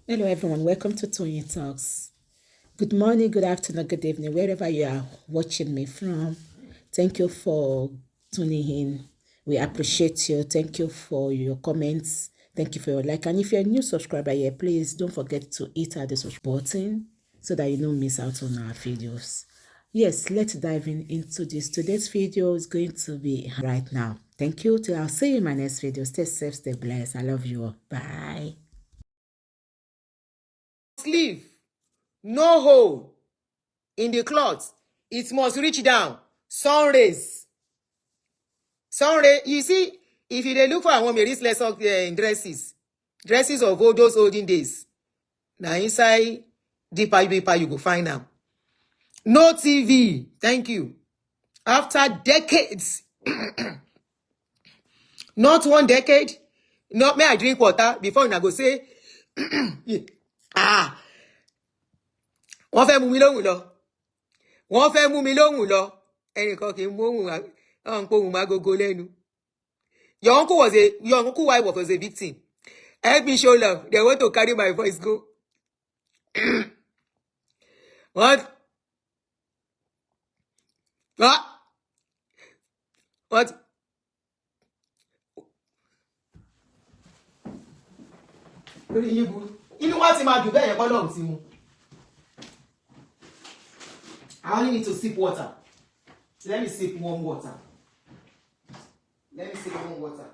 Hello, everyone. Welcome to Tony Talks. Good morning, good afternoon, good evening, wherever you are watching me from. Thank you for tuning in. We appreciate you. Thank you for your comments. Thank you for your like. And if you're a new subscriber here, please don't forget to hit the subscribe button so that you don't miss out on our videos. Yes, let's dive into this. Today's video is going to be right now. Thank you. Till I'll see you in my next video. Stay safe, stay blessed. I love you all. Bye. Sleeve, no hole in the cloth. It must reach down. Sun rays. Sun ray. You see, if you dey look for one Mary's lesson dresses of all those olden days, now inside deeper you go find them. No TV. Thank you. After decades, not one decade. Not may I drink water before I go say, wọ́n fẹ́ mú mi lóhùn lọ. Wọ́n fẹ́ mú mi lóhùn lọ. Ẹnìkan kì í mú òun pohùn mágogo lẹ́nu. Your uncle wife was a victim. Help me show love. They want to carry my voice go. What? Inú wa ti máa dùn bẹ́ẹ̀ yẹn kọ́ lọ́run ti mu. I only need to sip water. Let me sip warm water. Let me sip warm water.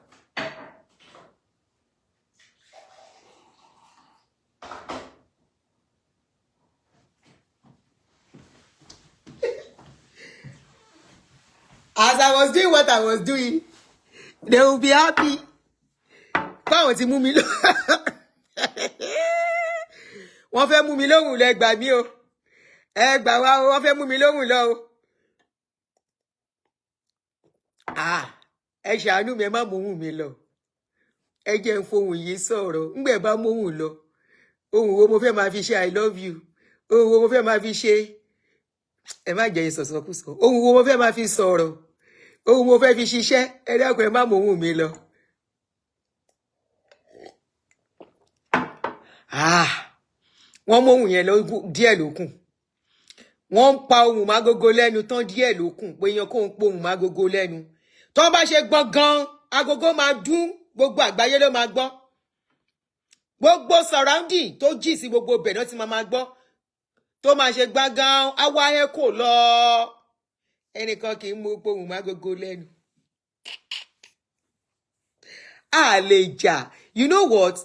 As I was doing what I was doing, they will be happy. Báwo ti mú mi lọ. Wọ́n fẹ́ mú mi lóhùn lọ, ẹ gbà mí o. Ẹ gbà wá o, wọ́n fẹ́ mú mi lóhùn lọ o. Ẹ ṣàánú mi, ẹ má móhùn mi lọ. Ẹ jẹ́ n fohùn yìí sọ̀rọ̀. Ńgbẹ̀ bá móhùn lọ. Ohùn wo mo fẹ́ máa fi ṣe I love you. Ohùn wo mo fẹ́ máa fi ṣe. Ẹ má jẹ́ ìsọ̀sọ̀kúsọ. Ohùn wo mo fẹ́ máa fi sọ̀rọ̀. Ohùn mo fẹ́ fi ṣiṣẹ́. Ẹ dákun ẹ má móhùn mi lọ. Wọ́n móhùn yẹn lọ díẹ̀ lókùn. Wọ́n ń pa ohùn mágogo lẹ́nu tán díẹ̀ lókùn. Pé yan kó ń pohùn mágogo lẹ́nu. Tó bá ṣe gbọ̀ngàn, agogo máa dún, gbogbo àgbáyé ló máa gbọ́. Gbogbo surrounding tó jì sí gbogbo bẹ̀ náà ti máa gbọ́. Tó máa ṣe gbágán, àwa ẹ kò lọ. Ẹnìkan kì í mú pohùn mágogo lẹ́nu. Lè jà. You know what?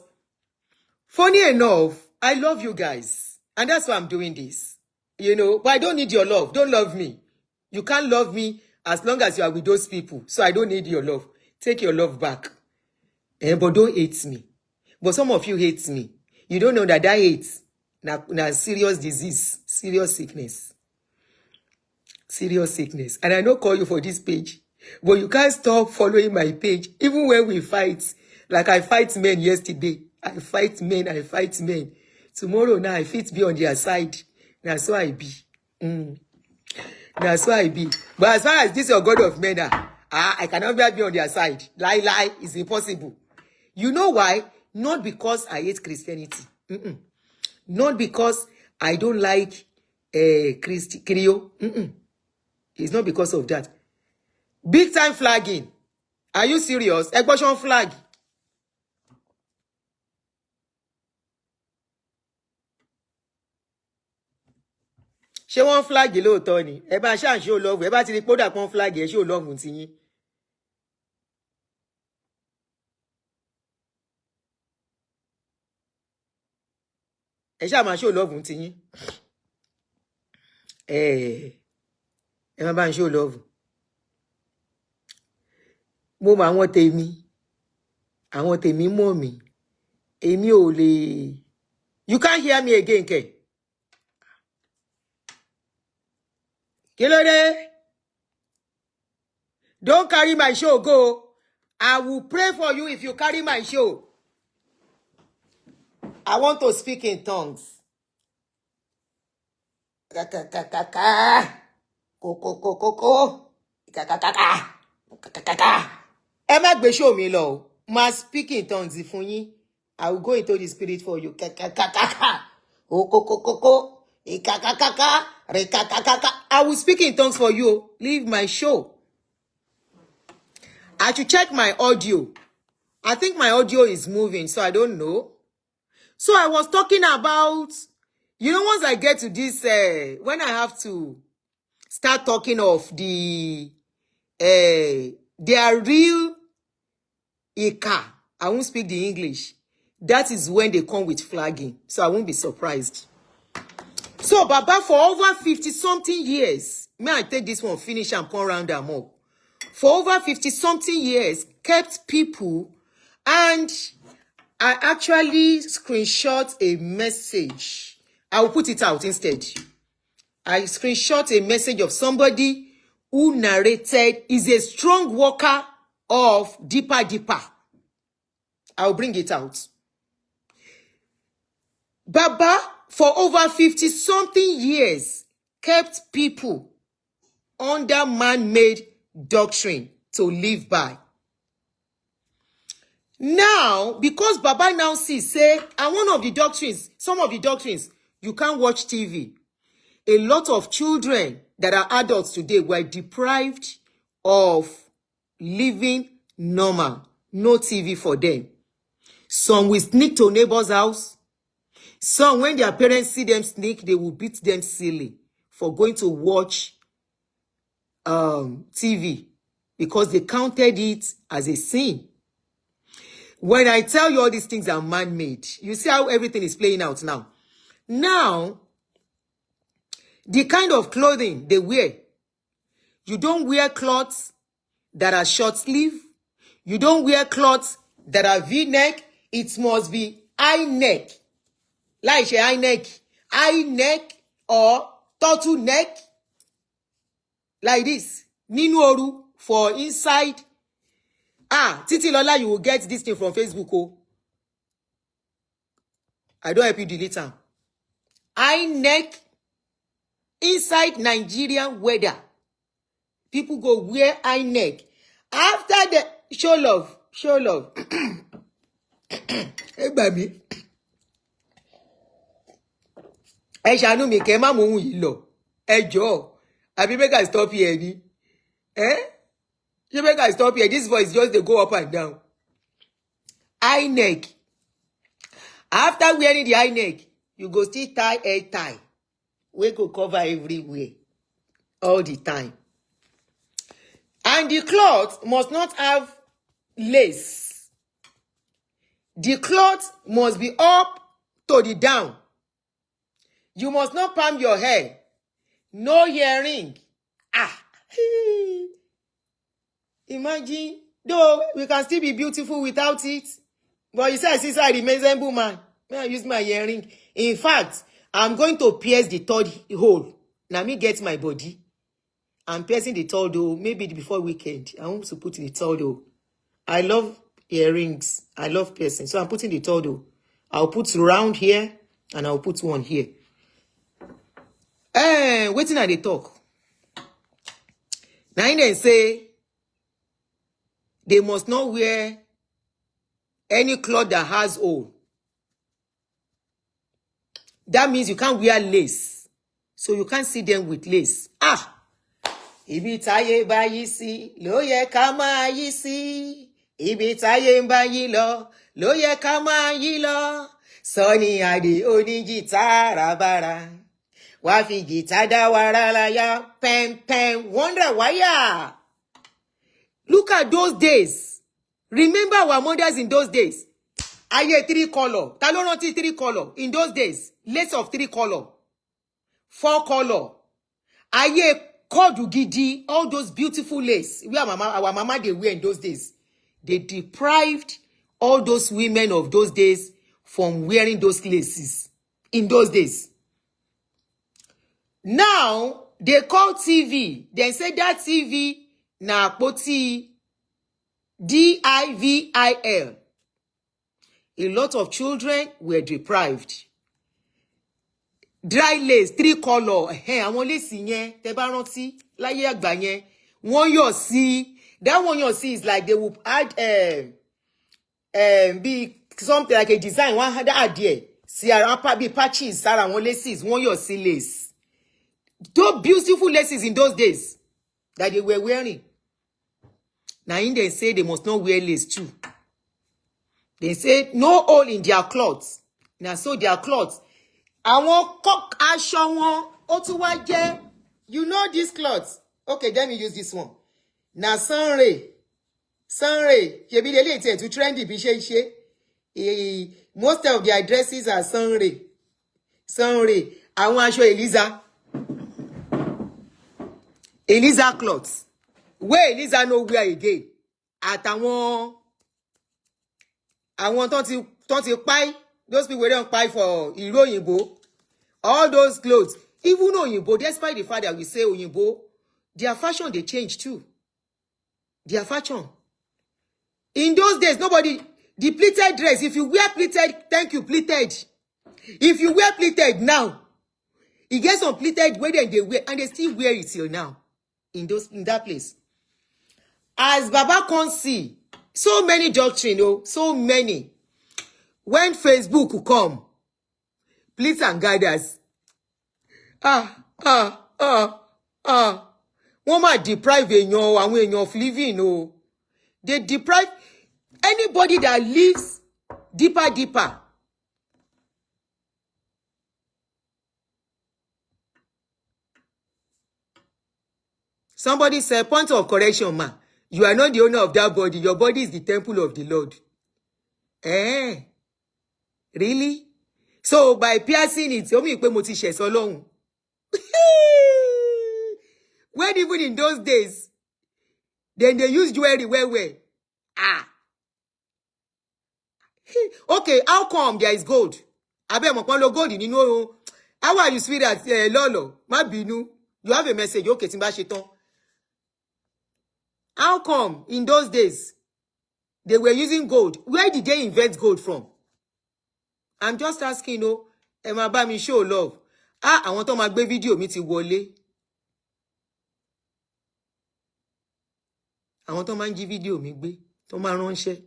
Funny enough, I love you guys. And that's why I'm doing this. You know, but I don't need your love. Don't love me. You can't love me as long as you are with those people. So I don't need your love. Take your love back. But don't hate me. But some of you hate me. You don't know that hate na serious disease, serious sickness. Serious sickness. And I don't call you for this page. But you can't stop following my page. Even when we fight. Like I fight men yesterday. I fight men. Tomorrow now I fit be on their side. That's so I be. That's so I be. But as far as this your God of men I cannot be on their side. Lie, it's impossible. You know why? Not because I hate Christianity. Not because I don't like Creole. It's not because of that. Big time flagging. Are you serious? Abortion flag. Ṣé wọ́n flag lóòótọ́ ni? Ẹ bá ṣáà show love. Ẹ bá ti rí pódà kan flag ẹ show love ti yín. Ẹ ṣáà máa show love ti yín. Ẹ má bá ń show love. Mo mọ àwọn tèmi mọ̀ mí. Èmi ò lè. You can't hear me again, ke? Kí ló dé? Don't carry my show, go. I will pray for you if you carry my show. I want to speak in tongues. Ẹ má gbé show mi lọ. Ma speak in tongues fún yín. I will go into the spirit for you. I will speak in tongues for you. Leave my show. I should check my audio. I think my audio is moving, so I don't know. So I was talking about, once I get to this, when I have to start talking of their real Ika, I won't speak the English. That is when they come with flagging. So I won't be surprised. So Baba, for over 50-something years, may I take this one, finish and come round them up. For over 50-something years, kept people, and I actually screenshot a message. I will put it out instead. I screenshot a message of somebody who narrated, is a strong worker of Deeper Deeper. I'll bring it out. Baba, for over 50-something years, kept people under man-made doctrine to live by. Now, because Baba now sees, say, and one of the doctrines, some of the doctrines, you can't watch TV. A lot of children that are adults today were deprived of living normal. No TV for them. Some will sneak to neighbor's house. Some, when their parents see them sneak, they will beat them silly for going to watch TV because they counted it as a sin. When I tell you all these things are man-made, you see how everything is playing out now. Now, the kind of clothing they wear, you don't wear clothes that are short sleeve. You don't wear clothes that are V-neck. It must be high neck. Like a high neck or turtle neck. Like this. Ninu for inside. Titi Lola, you will get this thing from Facebook. Oh. I don't help you delete them. High neck inside Nigerian weather. People go wear high neck. After the show love. Hey, baby. Ẹ ṣàánú mi kẹ́ má mú ohun yìí lọ. Ẹ jọ̀ọ́. Àbí make I stop here ni. You make I stop here. This voice just they go up and down. High neck. After wearing the high neck, you go still tie a tie. We go cover everywhere. All the time. And the cloth must not have lace. The cloth must be up to the down. You must not palm your hair. No earring. Imagine, though we can still be beautiful without it. But you say, since I resemble man, may I use my earring? In fact, I'm going to pierce the third hole. Now me get my body. I'm piercing the third hole. Maybe before weekend. I want to put in the third hole. I love earrings. I love piercing. So I'm putting the third hole. I'll put round here and I'll put one here. Waiting at the talk. Now they say they must not wear any cloth that has hole. That means you can't wear lace. So you can't see them with lace. Ibi táyé bá yí sí, ló yẹ ká máa yí sí. Ibi táyé bá yí lọ, ló yẹ ká máa yí lọ. Sunny Adé oní gìtá rabara. Wá fi gìtá dá wa láyà. Pem pem, wonder why. Look at those days. Remember our mothers in those days. Ayé 3 color. Ta ló rántí 3 color? In those days, lace of 3 color. 4 color. Ayé kọ́ọ̀dù gidi, all those beautiful lace. Our mama they wear in those days. They deprived all those women of those days from wearing those laces. In those days. Now, they call TV. They say that TV na poti DIVIL. A lot of children were deprived. Dry lace, 3 color. Àwọn lace yẹn, tẹ́ bá rántí, láyé àgbà yẹn. Wọ́n yọ̀ sí. That one you see is like they will add be something like a design, one had idea. See a be patches, Sarah, one laces, one your sea lace. Those beautiful laces in those days that they were wearing. Now, in they say they must not wear lace too. They say no hole in their clothes. Now, so their clothes. I want cock aṣọ wọn, ó tún wá jẹ́, you know these clothes. Okay, let me use this one. Now, sunray. Shebi the late to trendy bí ṣe. Most of their dresses are sunray. Àwọn aṣọ Eliza clothes. Where Eliza no wear again. Àtàwọn tó ti pai, those people wey don pai for ìlú òyìnbó. All those clothes, even òyìnbó, despite the fact that we say òyìnbó, their fashion they change too. Their fashion. In those days, nobody, the pleated dress, if you wear pleated, thank you, pleated. If you wear pleated now, it gets some pleated where they wear, and they still wear it till now. In that place. As Baba can see, so many doctrine, so many. When Facebook will come, please and guide us. Wọ́n máa deprive àwọn èèyàn of living, They deprive anybody that lives deeper. Somebody said, point of correction, ma. You are not the owner of that body. Your body is the temple of the Lord. Really? So by piercing it, omi pe mo ti ṣẹ̀ s'Ọlọ́run. When even in those days, then they use jewelry well. Okay, how come there is gold? Abe mo pon lo gold nínú. How are you sweetheart? Lolo, má bínú. You have a message. Okay, tí n bá ṣe tán. How come in those days they were using gold? Where did they invent gold from? I'm just asking, ẹ máa bá mi show love. Àwọn tó máa gbé fídíò mi ti wọlé. Àwọn tó máa ń jí fídíò mi gbé, tó máa ránṣẹ́.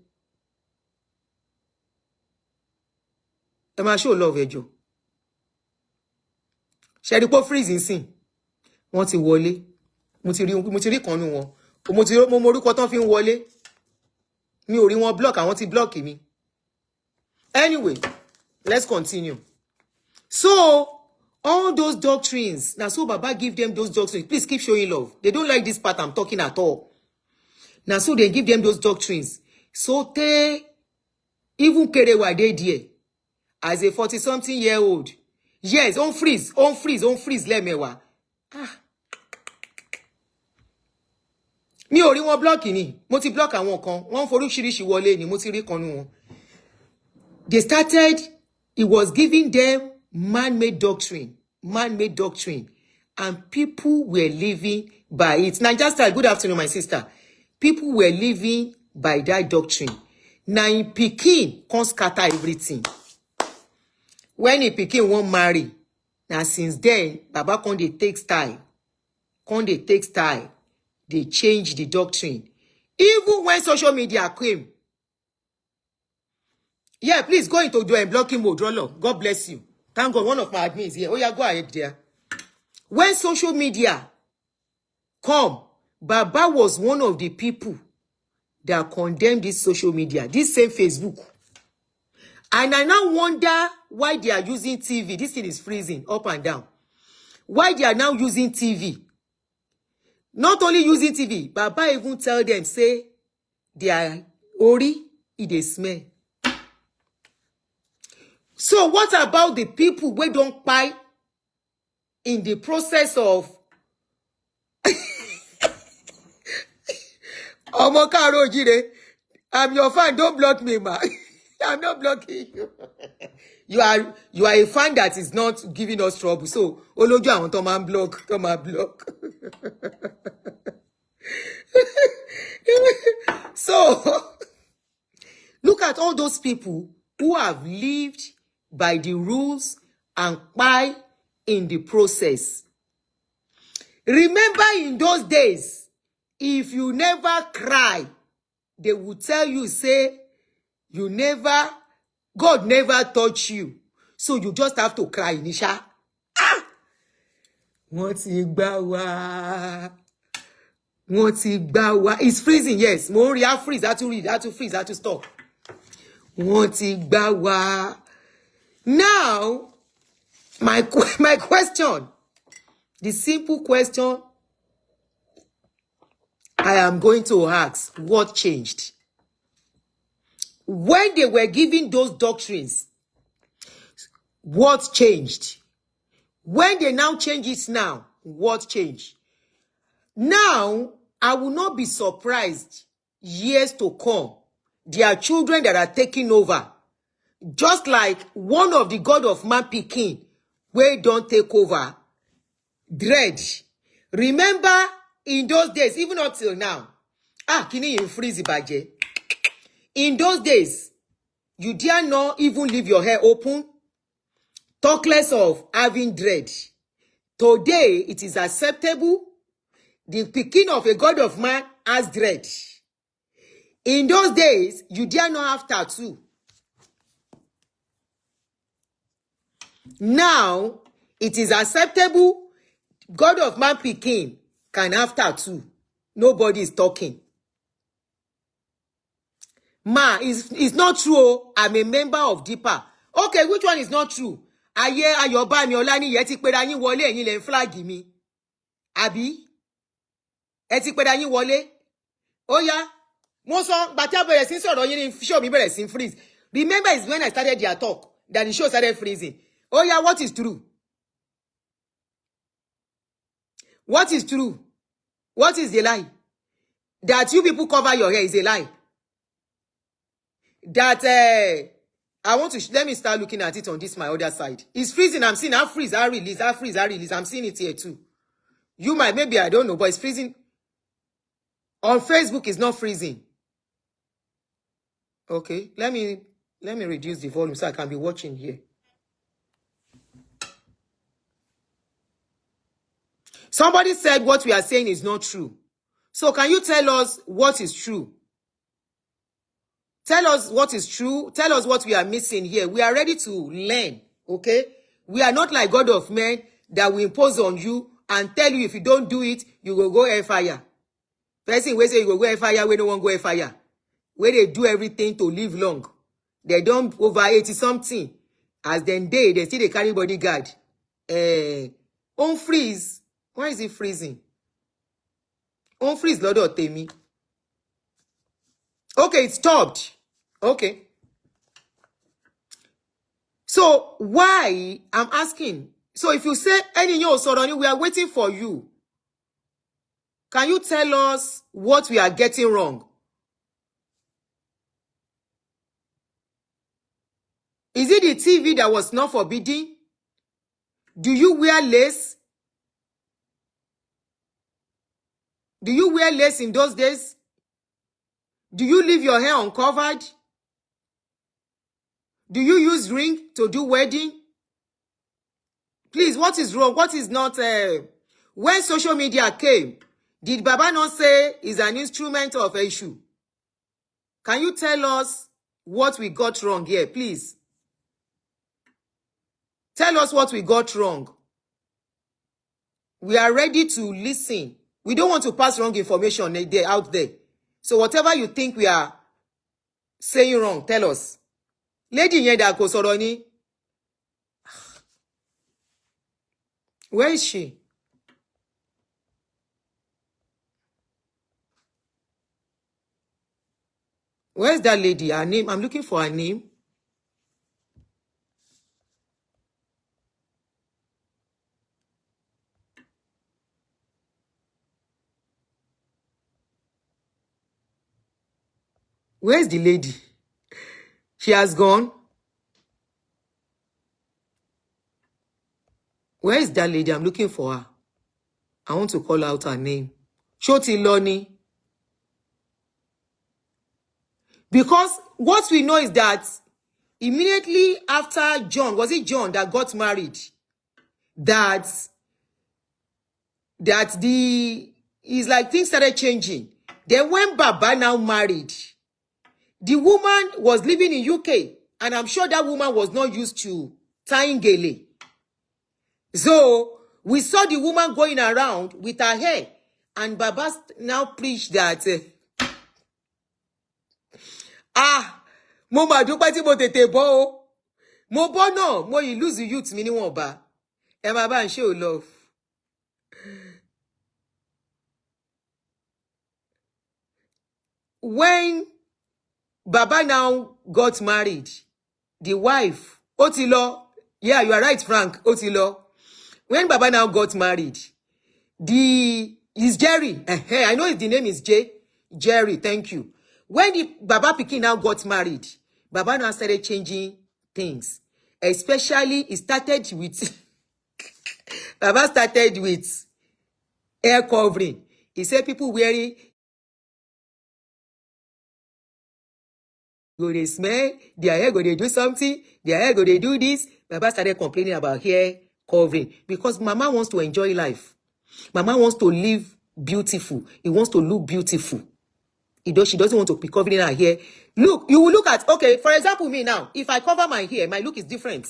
Ẹ máa show love ẹjọ́. Ṣé rí pé freeze nsìn. Wọ́n ti wọlé. Mo ti rí kan nu wọn. Mo morúkọ tán fi ń wọlé. Mi ò rí wọn block, àwọn ti block mi. Anyway, let's continue. So, all those doctrines, now so Baba give them those doctrines. Please keep showing love. They don't like this part I'm talking at all. Now so they give them those doctrines. So they, even Kerewa they there, as a 40-something-year-old. Yes, on freeze, lemewa. Mi ò rí wọn block ni. Mo ti block àwọn kan. Wọ́n forúṣiríṣi wọlé ni. Mo ti rí kan nu wọn. They started, it was giving them man-made doctrine, and people were living by it. Naija style, good afternoon, my sister. People were living by that doctrine. Now in Pikin, can't scatter everything. When a Pikin won't marry, now since then, Baba can't they take style. They change the doctrine. Even when social media came. Yeah, please go into blocking mode, Rolo. God bless you. Thank God, one of my admins here. Oh yeah, go ahead there. When social media come, Baba was one of the people that condemned this social media, this same Facebook. And I now wonder why they are using TV. This thing is freezing up and down. Why they are now using TV. Not only using TV, Baba even tell them, say, their ori, it smell. So what about the people who don't buy in the process of Omokaro Jire? I'm your fan, don't block me, man. I'm not blocking you. You are a fan that is not giving us trouble. So Olojo àwọn tó máa block, tó máa block. So look at all those people who have lived by the rules and buy in the process. Remember in those days, if you never cry, they would tell you, say, you never God never touch you. So you just have to cry, Nisha. Wọ́n ti gbá wa. Wọ́n ti gbá wa. It's freezing, yes. Mo ń rí, freeze, that to read, that to freeze, that to stop. Wọ́n ti gbá wa. Now, my question, the simple question I am going to ask, what changed? When they were giving those doctrines, what changed? When they now change it now, what changed? Now, I will not be surprised years to come. There are children that are taking over. Just like one of the God of Man Pikin, where don't take over. Dread. Remember in those days, even up till now. Kini you freeze Ibeee. In those days, you dare not even leave your hair open. Talk less of having dread. Today, it is acceptable. The Pikin of a God of Man has dread. In those days, you dare not have tattoo. Now, it is acceptable. God of Man Pikin can have tattoo. Nobody is talking. Ma, it's not true. I'm a member of Deeper. Okay, which one is not true? Aye, ayoba mi olani ye ti pera yin wọlé ẹ̀yin lẹ flag mi. Àbí? Ẹ ti pera yin wọlé. Ó yá. Mo sọ gba tí a bẹ̀rẹ̀ sí sọ̀rọ̀ yín ni show mi bẹ̀rẹ̀ sí freeze. Remember it's when I started their talk that the show started freezing. Oh yeah, what is true? What is true? What is the lie? That you people cover your hair is a lie. That I want to let me start looking at it on this my other side. It's freezing. I'm seeing I freeze, I release, I freeze, I release. I'm seeing it here too. You might maybe I don't know, but it's freezing. On Facebook, it's not freezing. Okay, let me reduce the volume so I can be watching here. Somebody said what we are saying is not true. So can you tell us what is true? Tell us what is true. Tell us what we are missing here. We are ready to learn, okay? We are not like God of men that will impose on you and tell you if you don't do it, you will go hellfire. Person will say you will go hellfire, we don't want to go hellfire. Where they do everything to live long. They don't over 80 something. As then they still they carry bodyguard. On freeze. Why is it freezing? On freeze, Lord Otemi. Okay, it stopped. Okay. So why I'm asking? So if you say any new soroni, we are waiting for you. Can you tell us what we are getting wrong? Is it the TV that was not forbidden? Do you wear lace? Do you wear lace in those days? Do you leave your hair uncovered? Do you use ring to do wedding? Please, what is wrong? What is not? When social media came, did Baba not say is an instrument of issue? Can you tell us what we got wrong here, please? Tell us what we got wrong. We are ready to listen. We don't want to pass wrong information out there. So whatever you think we are saying wrong, tell us. Lady Yenda Kosoroni. Where is she? Where's that lady? Her name? I'm looking for her name. Where's the lady? She has gone. Where is that lady? I'm looking for her. I want to call out her name. Shoti Loni. Because what we know is that immediately after John, was it John that got married? That it's like things started changing. Then when Baba now married, the woman was living in UK And I'm sure that woman was not used to tying gele. So we saw the woman going around with her hair. And Baba now preached that, mo ma dúpẹ́ tí mo tètè bọ́ o. Mo bọ́ náà, mo yìí lose youth mi níwọ̀nba. Ẹ máa bá ń show love. When Baba now got married, the wife, ó ti lọ. Yeah, you are right, Frank, ó ti lọ. When Baba now got married, is Jerry. I know the name is Jerry, thank you. When the Baba Pikin now got married, Baba now started changing things. Especially, it started with, Baba started with hair covering. He said people wearing, go they smell, their hair go they do something, their hair go they do this. Baba started complaining about hair covering because Mama wants to enjoy life. Mama wants to live beautiful. He wants to look beautiful. She doesn't want to be covering her hair. Look, you will look at, okay, for example, me now, if I cover my hair, my look is different.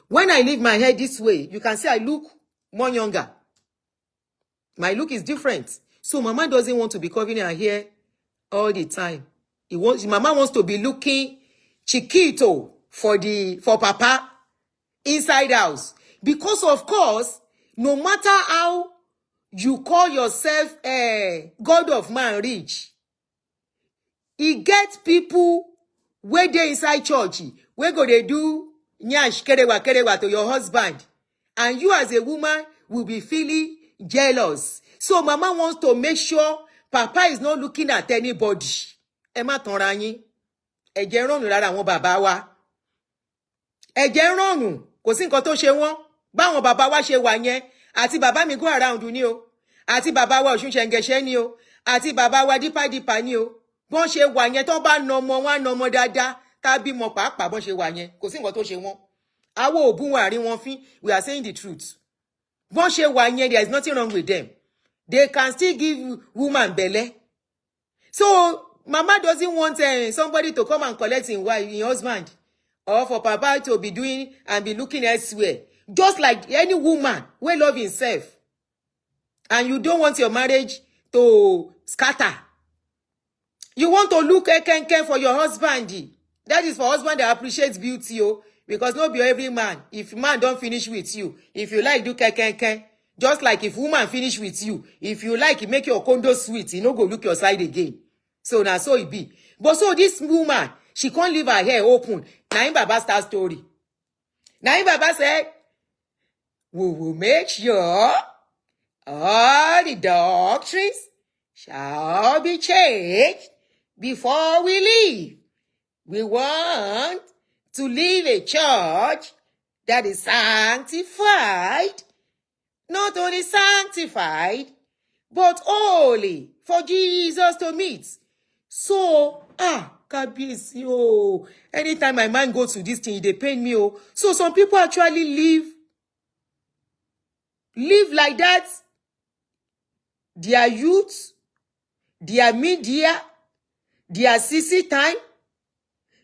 When I leave my hair this way, you can see I look more younger. My look is different. So Mama doesn't want to be covering her hair all the time. Mama wants to be looking chiquito for Papa inside house. Because of course, no matter how you call yourself a God of man rich, e get people where they inside church, where go they do nyash kerewa to your husband, and you as a woman will be feeling jealous. So Mama wants to make sure Papa is not looking at anybody. Emma Tonrani, ẹ̀jẹ̀ rọrùn lára àwọn bàbá wa. Ẹ̀jẹ̀ rọrùn, kò sí nǹkan tó ṣe wọ́n. Báwọn bàbá wa ṣe wà yẹn, àti bàbá mi go around ni o. Àti bàbá wa Ọ̀ṣun Ṣẹ̀ǹgẹ̀ṣẹ̀ ni o. Àti bàbá wa dípàdípà ni o. Bọ́n ṣe wà yẹn tó bá na ọmọ wọn na ọmọ dáadáa, tá bímọ pàápàá bọ́n ṣe wà yẹn, kò sí nǹkan tó ṣe wọ́n. Àwa ò bú wọn àrí wọn fín, we are saying the truth. Bọ́n ṣe wà yẹn, there is nothing wrong with them. They can still give woman belle. So Mama doesn't want somebody to come and collect his husband, or for Papa to be doing and be looking elsewhere. Just like any woman who love himself, and you don't want your marriage to scatter. You want to look ken for your husband. That is for husband that appreciates beauty, because not be every man. If man don't finish with you, if you like do ken. Just like if woman finish with you, if you like make your condo sweet, you no go look your side again. So now so it be. But so this woman, she can't leave her hair open. Now in Baba start story. Now in Baba said, we will make sure all the doctrines shall be changed before we leave. We want to leave a church that is sanctified, not only sanctified, but holy for Jesus to meet. So, kabiyesi o. Anytime my mind goes to this thing, they pain me. So some people actually live like that. Their youth, their media, their CC time.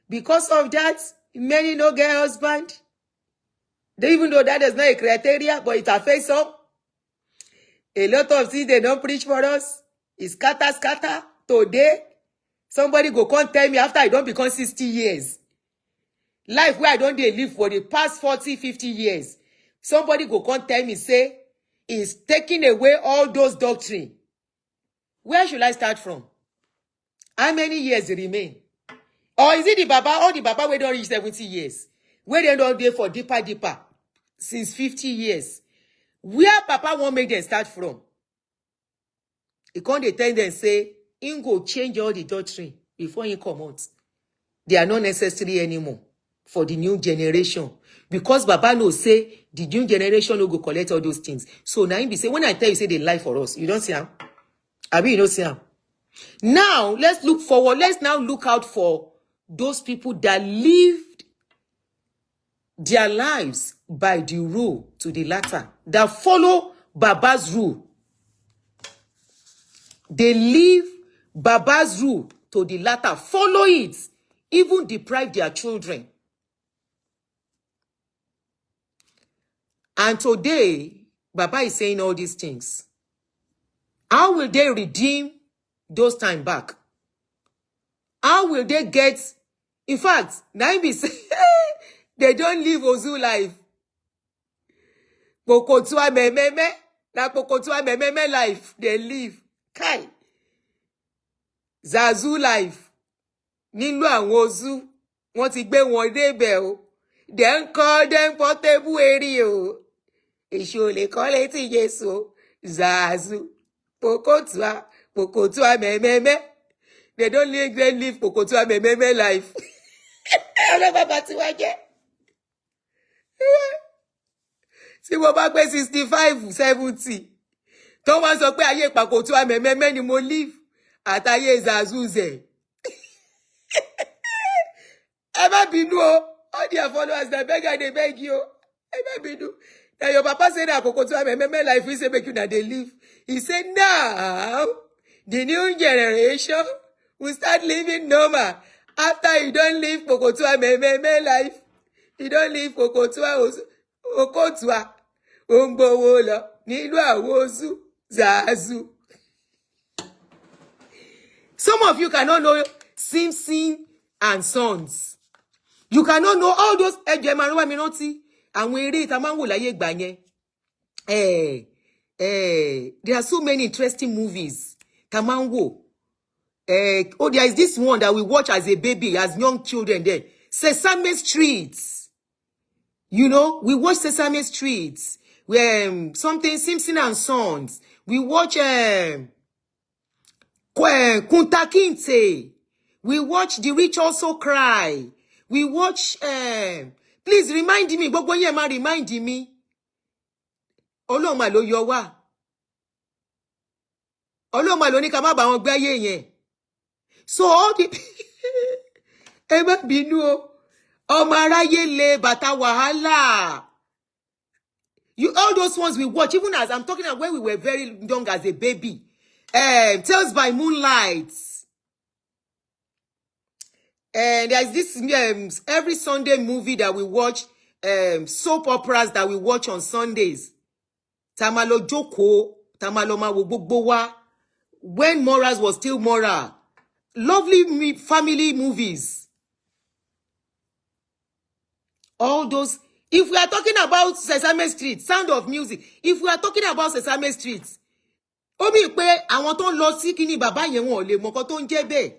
Because of that, many no get husband. Even though that is not a criteria, but it affects some. A lot of things they don't preach for us. It's scatter. Today, somebody go come tell me after I don't become 60 years. Life where I don't live for the past 40, 50 years. Somebody go come tell me, say, is taking away all those doctrine. Where should I start from? How many years remain? Or is it the Baba, all the Baba we don't reach 70 years? Where they don't do for deeper, since 50 years. Where Papa won't make them start from? He can't tell them, say, he go change all the doctrine before he come out. They are not necessary anymore for the new generation. Because Baba knows, say, the new generation will go collect all those things. So now he be say, when I tell you, say, they lie for us, you don't see him? Abi, you don't see him? Now, let's look forward. Let's now look out for those people that lived their lives by the rule to the latter, that follow Baba's rule. They live Baba's rule to the latter. Follow it. even deprive their children. And today, Baba is saying all these things. How will they redeem those time back? How will they get... In fact, Naimi say they don't live Ozu life. Pokotua mememe. Na Pokotua mememe life. They live. Kai. Zazu life. Nínú àwọn Ozu. Wọ́n ti gbé wọn débẹ̀ o. Then call them portable area o. Èṣù lè kọ́ létí Jésù. Zazu. Pokotua mememe. They don't live Pokotua mememe life. Bàbá tí wá jẹ́. Tí mo bá pé 65, 70. Tó wá sọ pé ayé Pokotua mememe ni mo live. Àtayé Zazuze. Ẹ má bínú o. All their followers, they beg you. Ẹ má bínú. Now your papa said that Pokotua mememe life is make you that they live. He said now the new generation will start living normal. After you don't live Pokotua mememe life, you don't live Pokotua Okotua Ombowola Nilu Awozu Zazu. Some of you cannot know Simpson and Sons. You cannot know all those Ejemaruwa Minoti and we read Tamango Laye Gbanye. There are so many interesting movies. Tamango. Oh, there is this one that we watch as a baby, as young children there. Sesame Streets. You know, we watch Sesame Streets. Something Simpson and Sons. We watch Kunta Kinte. We watch The Rich Also Cry. We watch please remind me. Gbogbo yẹn ma remind me. Ọlọ́run mà ló yọ wá. Ọlọ́run mà ló ní ká má bá wọn gbé ayé yẹn. So all the ẹ má bínú o. Ọmọ aráyé le bàtà wàhálà. All those ones we watch, even as I'm talking about when we were very young as a baby. Tales by Moonlight. And there's this every Sunday movie that we watch, soap operas that we watch on Sundays. Tamalo Joko, Tamalo Mawo. When morals was still moral. Lovely family movies. All those. If we are talking about Sesame Street, Sound of Music, if we are talking about Sesame Street, ó bí pé àwọn tó lọ sí kíní bàbá yẹn wọn ò lè mọ nǹkan tó ń jẹ́ bẹ́ẹ̀.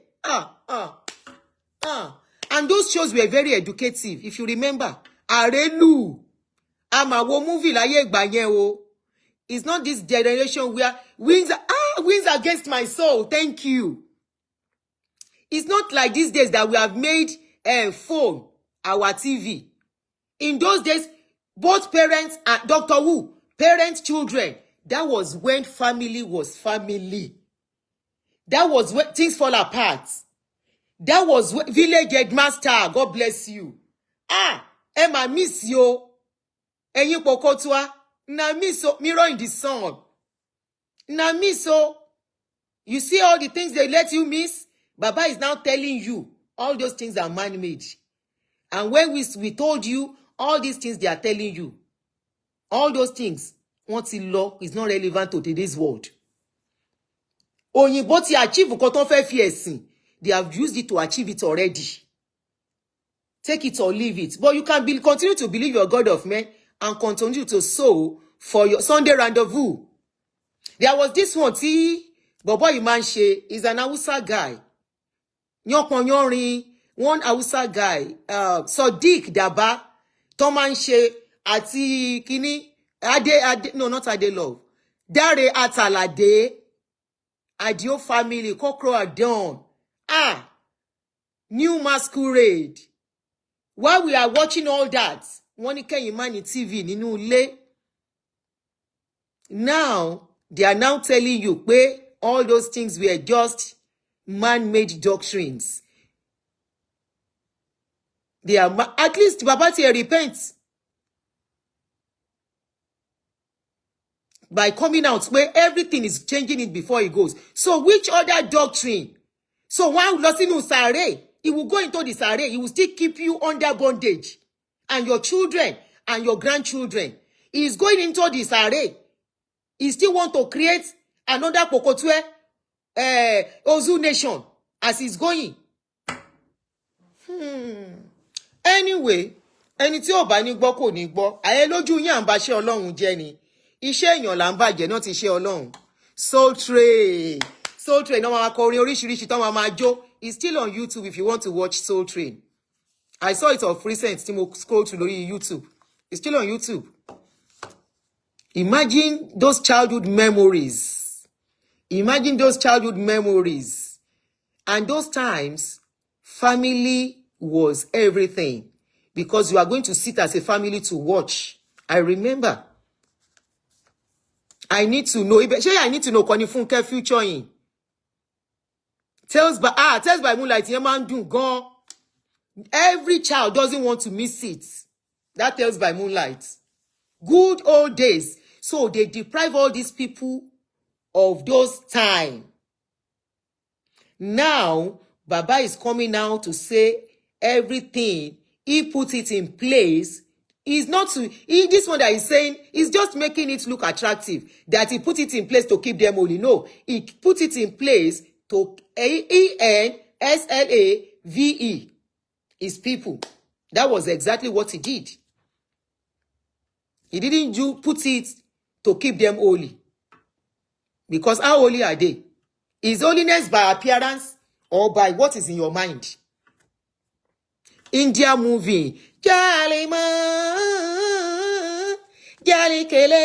And those shows were very educative, if you remember. Arelu, Amawo movie láyé ìgbà yẹn o. It's not this generation where wins against my soul. Thank you. It's not like these days that we have made phone our TV. In those days, both parents and Dr. Who, parents, children, that was when family was family. That was when things fall apart. That was when village headmaster, God bless you. Emma miss you. Eyin Pokotua, na miss so mirror in the sun. Na miss so. You see all the things they let you miss? Baba is now telling you all those things are man-made. And when we told you, all these things they are telling you, all those things, once in law is not relevant to today's world. Òyìnbó ti achieve nǹkan tó fẹ́ fi ẹ̀sìn. They have used it to achieve it already. Take it or leave it. But you can continue to believe your God of men and continue to sow for your Sunday rendezvous. There was this one, Bobo Imanche is an Hausa guy. One Hausa guy, Sadiq Daba, Tomanche, Ati Kini, no, not Adelove. Dare Atalade, Adio family, Kokro Adon. New masquerade. While we are watching all that, Monica Imani TV, Ninu Le. Now, they are now telling you, all those things were just man-made doctrines. They are, at least Babati repents by coming out where everything is changing it before it goes. So which other doctrine? So one lost in Usare, He will go into the saree. He will still keep you under bondage. And your children and your grandchildren. He is going into the saree. He still want to create another Pokotwe Ozu nation as he's going. Anyway, ẹni tí ò bá ní gbọ́ kò ní gbọ́. Ayé lójú yín à ń ba ṣe Ọlọ́run jẹ́ ni. Iṣẹ́ èèyàn là ń bàjẹ́ náà ti ṣe Ọlọ́run. Soul Train. Soul Train náà máa kọrin oríṣiríṣi tán máa jó. It's still on YouTube if you want to watch Soul Train. I saw it of recent tí mo scroll to lórí YouTube. It's still on YouTube. Imagine those childhood memories. Imagine those childhood memories. And those times, family was everything. Because you are going to sit as a family to watch. I remember. I need to know. I need to know Koni Funke future in. Tales by Moonlight. Gone. Every child doesn't want to miss it. That Tales by Moonlight. Good old days. So they deprive all these people of those time. Now, Baba is coming now to say everything. He put it in place. He's not to, this one that he's saying is just making it look attractive. That he put it in place to keep them holy. No, he put it in place to ENSLAVE. His people. That was exactly what he did. He didn't put it to keep them holy. Because how holy are they? Is holiness by appearance or by what is in your mind? India movie. Jali ma, jali kele,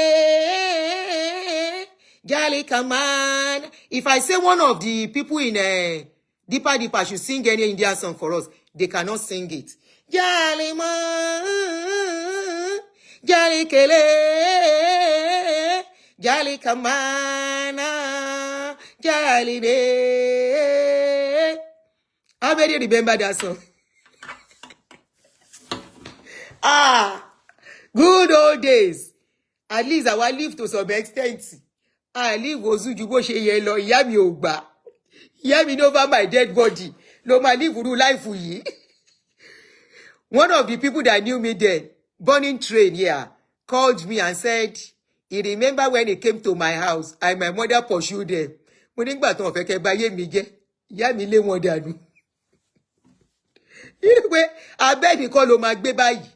jali kaman. If I say one of the people in Deepa should sing any Indian song for us, they cannot sing it. Jali ma, jali kele, jali kamana, jali de. How many remember that song? Good old days. At least I will live to some extent. I live Ozuju bo se ye lo, ìyá mi ò gbà. Ìyá mi over my dead body. No ma live uru life yi. One of the people that knew me then, Burning Train here, called me and said, he remember when he came to my house and my mother pursued them. Mo nígbà ton fẹ́ kẹ́ bá yé mi jẹ́. Ìyá mi lé wọn dànù. Anyway, abeg kọ́ ló máa gbé báyìí.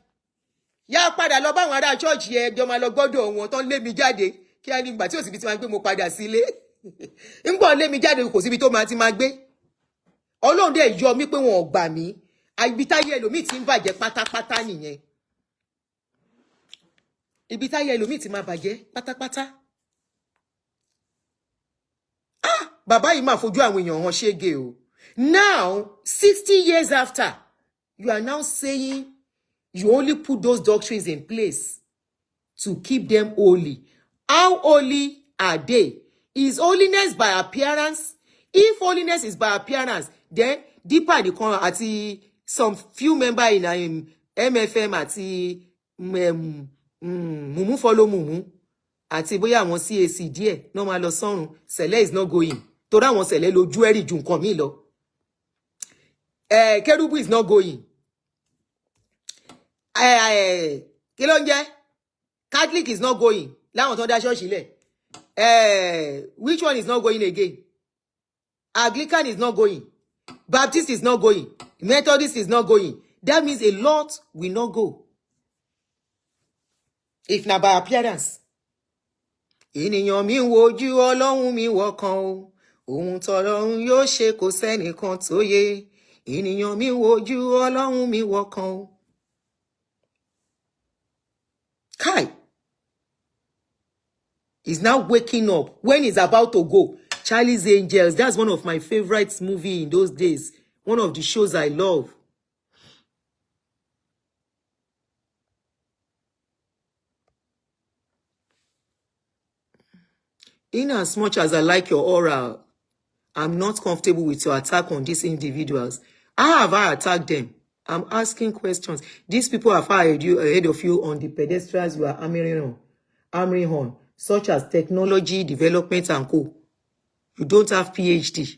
Ya padà lọ bá àwọn ará church yẹn jọ máa lọ gbọ́dọ̀ wọn tán lé mi jáde kí á ní ìgbà tí ó sì bí tí máa gbé mo padà sílé. Ńgbọ́ lé mi jáde kò síbi tó máa ti máa gbé. Ọlọ́run dẹ̀ yọ mí pé wọn ò gbà mí. Ibi táyé ẹlòmíì ti ń bàjẹ́ pátápátá nìyẹn. Ibi táyé ẹlòmíì ti máa bàjẹ́ pátápátá. Bàbá yìí máa fojú àwọn èèyàn hàn ṣége o. Now, 60 years after, you are now saying you only put those doctrines in place to keep them holy. How holy are they? Is holiness by appearance? If holiness is by appearance, then Deepa the corner at some few members in MFM at Mumu follow Mumu at bóyá àwọn CAC díẹ̀ no ma lọ sọ́run. Sele is not going. Torí àwọn sele lójú ẹ̀rí ju nǹkan mi lọ. Kerubu is not going. Kí ló ń jẹ́? Catholic is not going. Láwọn tó dá ṣọ́ọ̀ṣì lẹ̀. Which one is not going again? Anglican is not going. Baptist is not going. Methodist is not going. That means a lot will not go. If not by appearance. Ènìyàn mi wojú Ọlọ́run mi wọ̀kan o. Ohun tọ́lọ́run yóò ṣe kò sẹ́nìkan tó yé. Ènìyàn mi wojú Ọlọ́run mi wọ̀kan o. Kai is now waking up when he's about to go. Charlie's Angels, that's one of my favorite movies in those days. One of the shows I love. In as much as I like your aura, I'm not comfortable with your attack on these individuals. How have I attacked them? I'm asking questions. These people have hired you ahead of you on the pedestrians you are hammering on, such as technology, development, and co. You don't have PhD.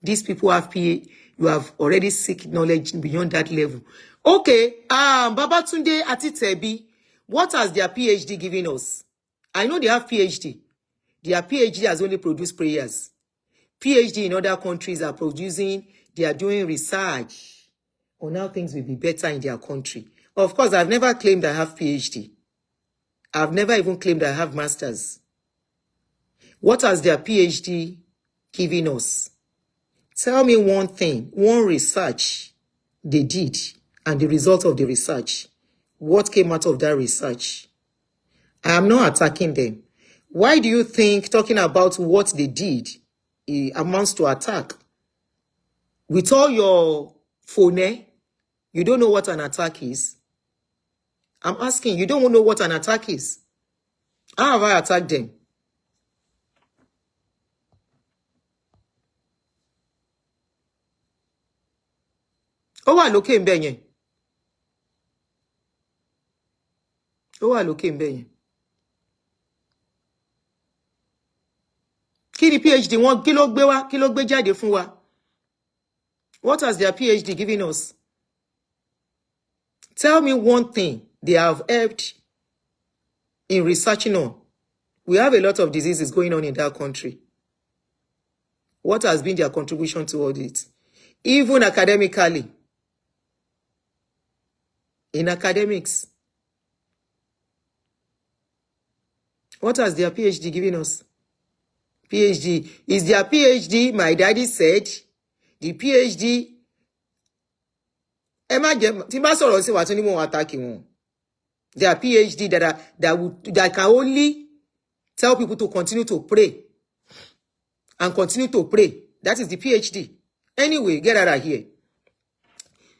These people have PhD. You have already seek knowledge beyond that level. Okay, Babatunde Atitebi, what has their PhD given us? I know they have PhD. Their PhD has only produced prayers. PhD in other countries are they are doing research on how things will be better in their country. Of course, I've never claimed I have PhD. I've never even claimed I have masters. What has their PhD given us? Tell me one thing, one research they did, and the result of the research. What came out of that research? I am not attacking them. Why do you think talking about what they did amounts to attack? With all your phone, you don't know what an attack is? I'm asking, you don't know what an attack is? How have I attacked them? Ó wà lókè ńbẹ̀ yẹn. Ó wà lókè ńbẹ̀ yẹn. Kí ni PhD wọn kí ló gbé wá kí ló gbé jáde fún wa? What has their PhD given us? Tell me one thing they have helped in researching on. We have a lot of diseases going on in that country. What has been their contribution toward it? Even academically. In academics. What has their PhD given us? PhD. Is their PhD, my daddy said, the PhD, their PhD that can only tell people to continue to pray and continue to pray. That is the PhD. Anyway, get out of here.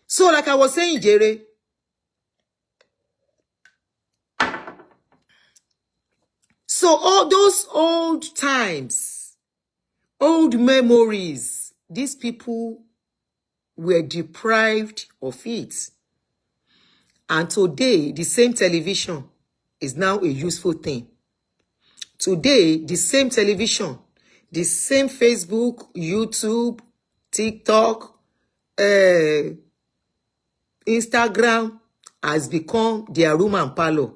So, like I was saying, Jerry, so all those old times, old memories, these people were deprived of it. And today, the same television is now a useful thing. Today, the same television, the same Facebook, YouTube, TikTok, Instagram has become their room and parlor.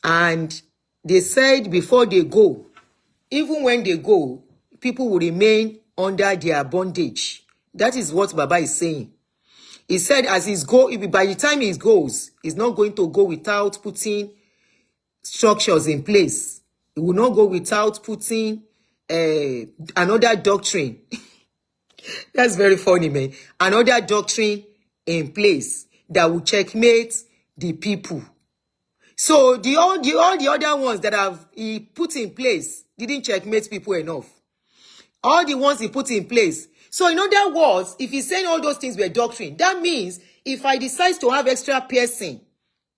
And they said before they go, even when they go, people will remain under their bondage. That is what Baba is saying. He said as he's by the time he goes, he's not going to go without putting structures in place. He will not go without putting another doctrine. That's very funny, man. Another doctrine in place that will checkmate the people. So all the other ones that he put in place didn't checkmate people enough. All the ones he put in place. So in other words, if he's saying all those things were doctrine, that means if I decide to have extra piercing,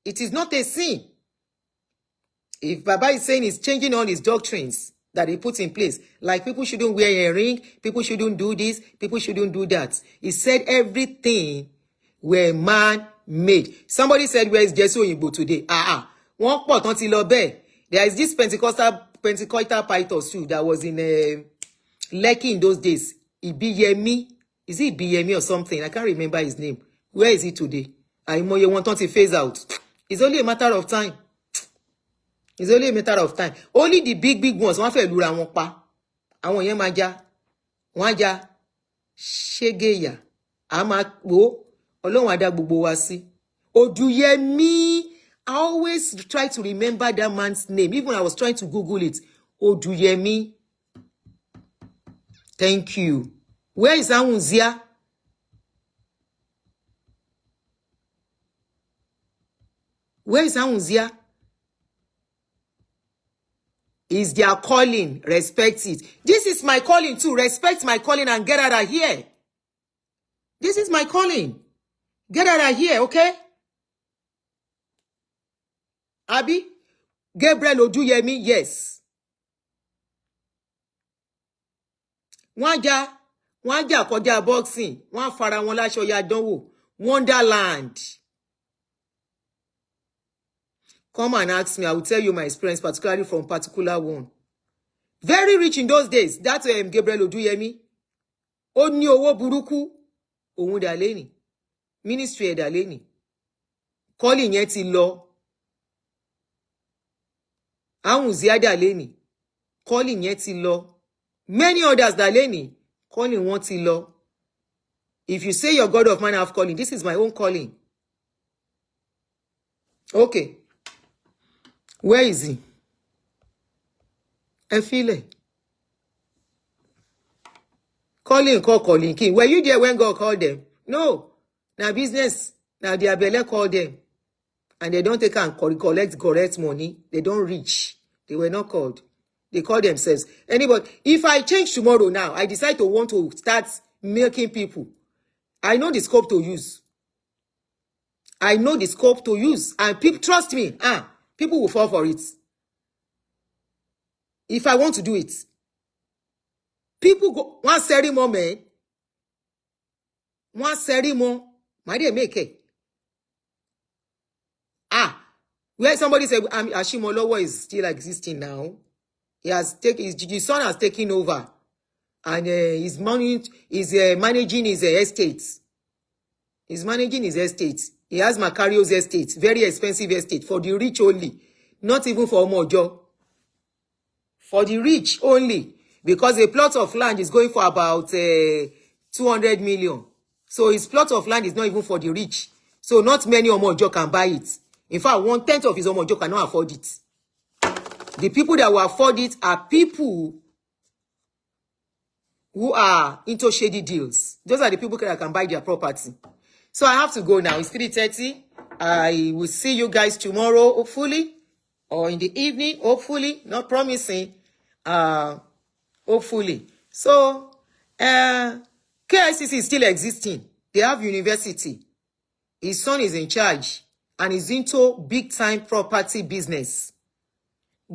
it is not a sin. If Baba is saying he's changing all his doctrines that he put in place, like people shouldn't wear a ring, people shouldn't do this, people shouldn't do that. He said everything were man-made. Somebody said, where is Jesu Oyinbo today? One pot until Obe. There is this Pentecostal pastor too that was in Lekki in those days. Ibeee, is it Ibeee or something? I can't remember his name. Where is he today? Àìmọye wọn tán ti phase out. It's only a matter of time. It's only a matter of time. Only the big ones wọ́n fẹ́ lura wọn pa. Àwọn yẹn máa já. Wọ́n á já. Ṣégeyà. A máa po. Ọlọ́run á dá gbogbo wa sí. Oduyemi. I always try to remember that man's name. Even I was trying to Google it. Oduyemi. Thank you. Where is Aunty? Where is Aunty? Is their calling. Respect it. This is my calling too. Respect my calling and get out of here. This is my calling. Get out of here, okay? Abi? Gabriel Oduyemi, yes. Wọ́n jà kọjá boxing. Wọ́n fara wọn láṣọ ya dánwò. Wonderland. Come and ask me. I will tell you my experience, particularly from particular one. Very rich in those days. That's Gabriel Oduyemi. ó ní owó burúkú òun dà lẹ́nì ministry ẹ̀dà lẹ́nì calling yẹn ti lọ àwọn ziada lẹ́nì calling yẹn ti lọ many others dà lẹ́nì calling wọn ti lọ. If you say your God of mine have calling, this is my own calling. Okay. Where is he? I feel it. Calling king. Were you there when God called them? No. Now business. Now the Abele called them. And they don't take and collect correct money. They don't reach. They were not called. They call themselves. Anybody. If I change tomorrow now, I decide to want to start milking people. I know the scope to use. I know the scope to use. And people, trust me, people will fall for it. If I want to do it. People go, one ceremony, my dear, make it. Where somebody said, Ashimolowo is still existing now. He has taken, his son has taken over. And he's managing his estate. He's managing his estate. He has Macario's estate, very expensive estate for the rich only, not even for Omojo. For the rich only, because a plot of land is going for about 200 million. So his plot of land is not even for the rich. So not many Omojo can buy it. In fact, 1/10 of his Omojo cannot afford it. The people that will afford it are people who are into shady deals. Those are the people that can buy their property. So I have to go now. It's 3:30. I will see you guys tomorrow, hopefully. Or in the evening, hopefully. Not promising. Hopefully. So, KICC is still existing. They have university. His son is in charge. And he's into big-time property business.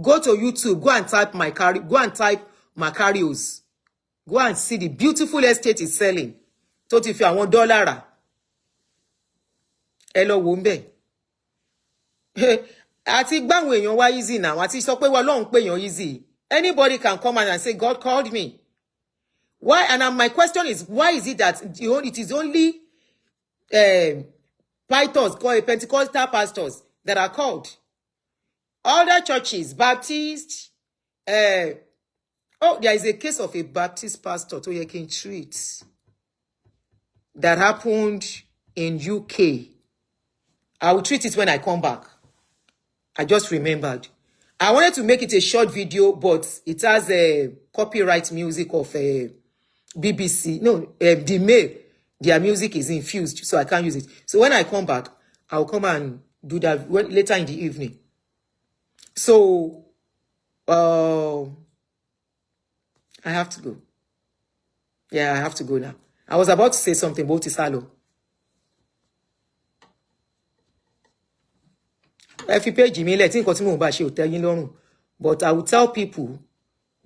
Go to YouTube. Go and type Macarios. Go and see the beautiful estate is selling. Tot if you want $1. Hello, Wumbe. Ati gbàwọn èèyàn wá easy now. Ati sọ pé wa Ọlọ́run pé èèyàn easy. Anybody can come and say, God called me. Why? And my question is, why is it that it is only pastors, called Pentecostal pastors, that are called? Other churches, Baptist, there is a case of a Baptist pastor to Yekin Street that happened in UK. I will treat it when I come back. I just remembered. I wanted to make it a short video, but it has a copyright music of BBC. No, the Mail. Their music is infused, so I can't use it. So when I come back, I'll come and do that later in the evening. So, I have to go. Yeah, I have to go now. I was about to say something about Isalo. If you pay Jimmy, let him continue to tell you. But I will tell people,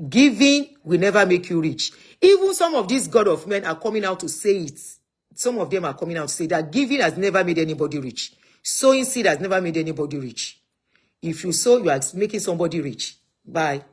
giving will never make you rich. Even some of these God of men are coming out to say it. Some of them are coming out to say that giving has never made anybody rich. Sowing seed has never made anybody rich. If you sow, you are making somebody rich. Bye.